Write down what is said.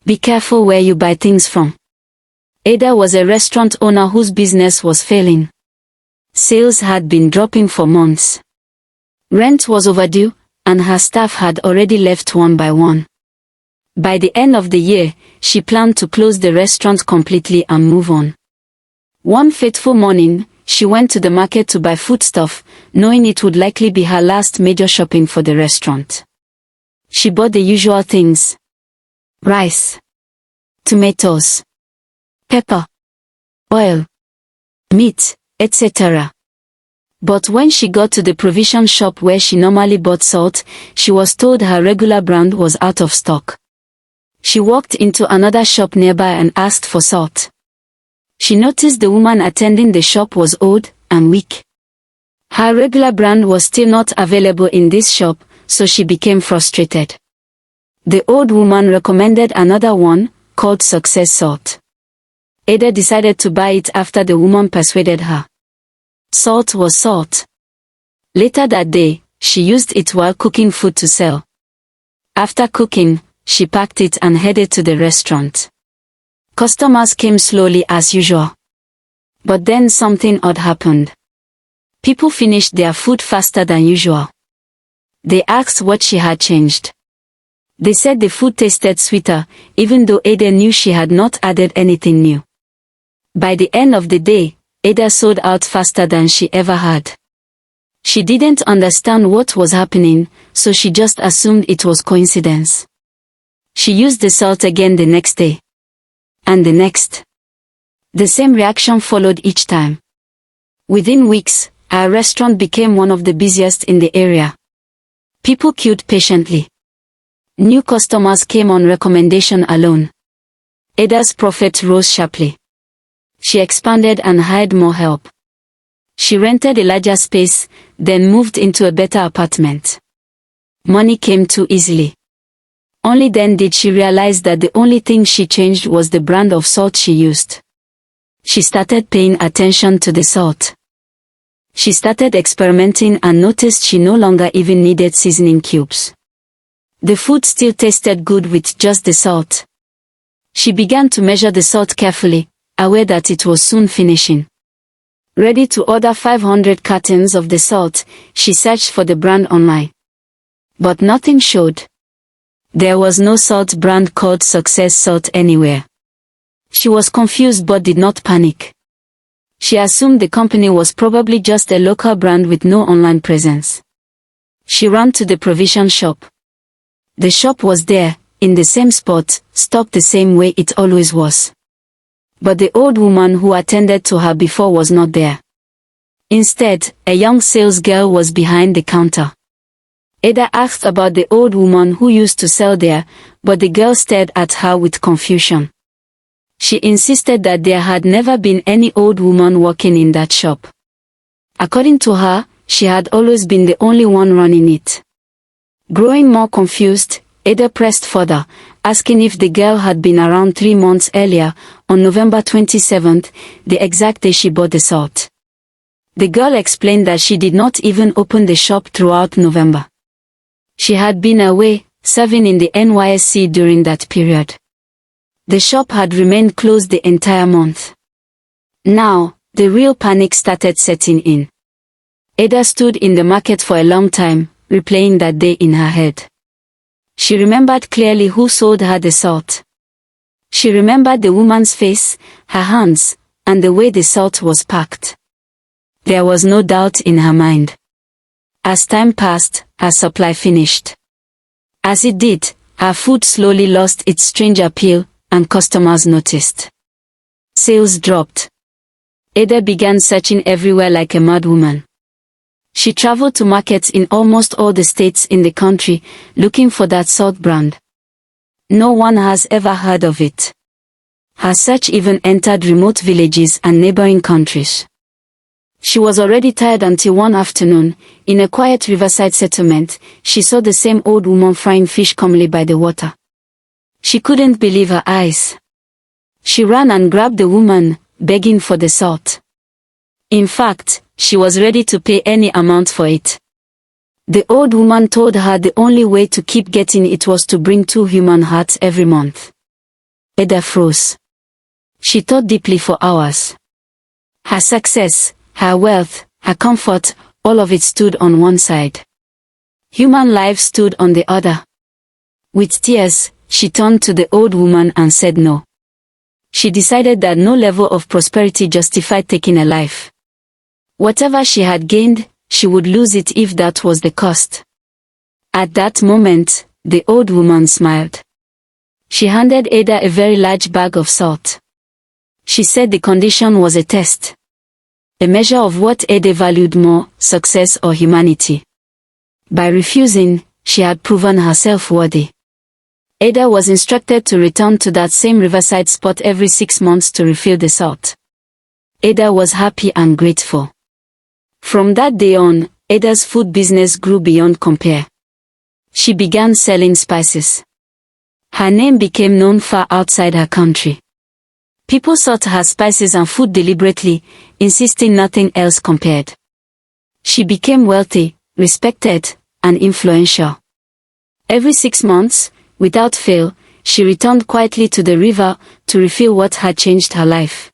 Be careful where you buy things from. Ada was a restaurant owner whose business was failing. Sales had been dropping for months. Rent was overdue, and her staff had already left one by one. By the end of the year, she planned to close the restaurant completely and move on. One fateful morning, she went to the market to buy foodstuff, knowing it would likely be her last major shopping for the restaurant. She bought the usual things: rice, tomatoes, pepper, oil, meat, etc. But when she got to the provision shop where she normally bought salt, she was told her regular brand was out of stock. She walked into another shop nearby and asked for salt. She noticed the woman attending the shop was old and weak. Her regular brand was still not available in this shop, so she became frustrated. The old woman recommended another one, called Success Salt. Ada decided to buy it after the woman persuaded her. Salt was salt. Later that day, she used it while cooking food to sell. After cooking, she packed it and headed to the restaurant. Customers came slowly as usual. But then something odd happened. People finished their food faster than usual. They asked what she had changed. They said the food tasted sweeter, even though Ada knew she had not added anything new. By the end of the day, Ada sold out faster than she ever had. She didn't understand what was happening, so she just assumed it was coincidence. She used the salt again the next day. And the next. The same reaction followed each time. Within weeks, our restaurant became one of the busiest in the area. People queued patiently. New customers came on recommendation alone. Ada's profit rose sharply. She expanded and hired more help. She rented a larger space, then moved into a better apartment. Money came too easily. Only then did she realize that the only thing she changed was the brand of salt she used. She started paying attention to the salt. She started experimenting and noticed she no longer even needed seasoning cubes. The food still tasted good with just the salt. She began to measure the salt carefully, aware that it was soon finishing. Ready to order 500 cartons of the salt, she searched for the brand online. But nothing showed. There was no salt brand called Success Salt anywhere. She was confused but did not panic. She assumed the company was probably just a local brand with no online presence. She ran to the provision shop. The shop was there, in the same spot, stocked the same way it always was. But the old woman who attended to her before was not there. Instead, a young sales girl was behind the counter. Ada asked about the old woman who used to sell there, but the girl stared at her with confusion. She insisted that there had never been any old woman working in that shop. According to her, she had always been the only one running it. Growing more confused, Ada pressed further, asking if the girl had been around 3 months earlier, on November 27th, the exact day she bought the salt. The girl explained that she did not even open the shop throughout November. She had been away, serving in the NYSC during that period. The shop had remained closed the entire month. Now, the real panic started setting in. Ada stood in the market for a long time, replaying that day in her head. She remembered clearly who sold her the salt. She remembered the woman's face, her hands, and the way the salt was packed. There was no doubt in her mind. As time passed, her supply finished. As it did, her food slowly lost its strange appeal, and customers noticed. Sales dropped. Ada began searching everywhere like a madwoman. She traveled to markets in almost all the states in the country, looking for that salt brand. No one has ever heard of it. Her search even entered remote villages and neighboring countries. She was already tired until one afternoon, in a quiet riverside settlement, she saw the same old woman frying fish calmly by the water. She couldn't believe her eyes. She ran and grabbed the woman, begging for the salt. In fact, she was ready to pay any amount for it. The old woman told her the only way to keep getting it was to bring 2 human hearts every month. Ada froze. She thought deeply for hours. Her success, her wealth, her comfort, all of it stood on one side. Human life stood on the other. With tears, she turned to the old woman and said no. She decided that no level of prosperity justified taking a life. Whatever she had gained, she would lose it if that was the cost. At that moment, the old woman smiled. She handed Ada a very large bag of salt. She said the condition was a test. A measure of what Ada valued more, success or humanity. By refusing, she had proven herself worthy. Ada was instructed to return to that same riverside spot every 6 months to refill the salt. Ada was happy and grateful. From that day on, Ada's food business grew beyond compare. She began selling spices. Her name became known far outside her country. People sought her spices and food deliberately, insisting nothing else compared. She became wealthy, respected, and influential. Every 6 months, without fail, she returned quietly to the river to refill what had changed her life.